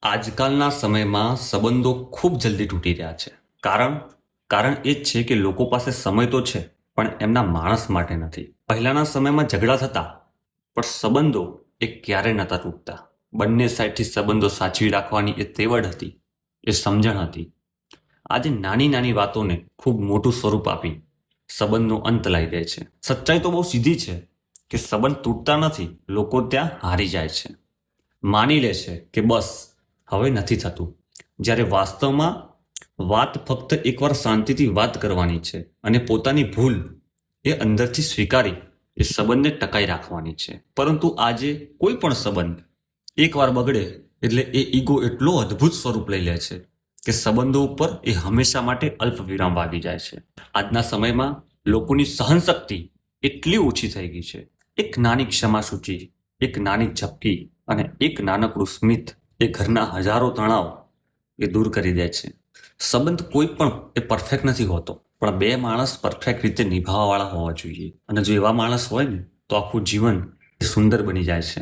આજકાલના સમયમાં સંબંધો ખૂબ જલ્દી તૂટી રહ્યા છે. કારણ એ જ છે કે લોકો પાસે સમય તો છે, પણ એમના માણસ માટે નથી. પહેલાના સમયમાં ઝઘડા થતા, પણ સંબંધો એ ક્યારે નહોતા તૂટતા. બંને સાઈડથી સંબંધો સાચવી રાખવાની એ તેવડ હતી, એ સમજણ હતી. આજે નાની નાની વાતોને ખૂબ મોટું સ્વરૂપ આપી સંબંધનો અંત લાવી દે છે. સચ્ચાઈ તો બહુ સીધી છે કે સંબંધ તૂટતા નથી, લોકો ત્યાં હારી જાય છે. માની લે છે કે બસ હવે નથી થતું, જ્યારે વાસ્તવમાં વાત ફક્ત એકવાર શાંતિથી વાત કરવાની છે અને પોતાની ભૂલ એ અંદરથી સ્વીકારી એ સંબંધને ટકાઈ રાખવાની છે. પરંતુ આજે કોઈ પણ સંબંધ એકવાર બગડે એટલે એ ઈગો એટલો અદ્ભુત સ્વરૂપ લઈ લે છે કે સંબંધો ઉપર એ હંમેશા માટે અલ્પ વિરામ આવી જાય છે. આજના સમયમાં લોકોની સહનશક્તિ એટલી ઓછી થઈ ગઈ છે. એક નાની ક્ષમા સૂચિ, એક નાની ઝપકી અને એક નાનકડું સ્મિત એ ઘરના હજારો તણાવ એ દૂર કરી દે છે. સંબંધ કોઈ પણ એ પરફેક્ટ નથી હોતો, પણ બે માણસ પરફેક્ટ રીતે નિભાવવાવાળા હોવા જોઈએ. અને જો એવા માણસ હોય ને તો આખું જીવન સુંદર બની જાય છે.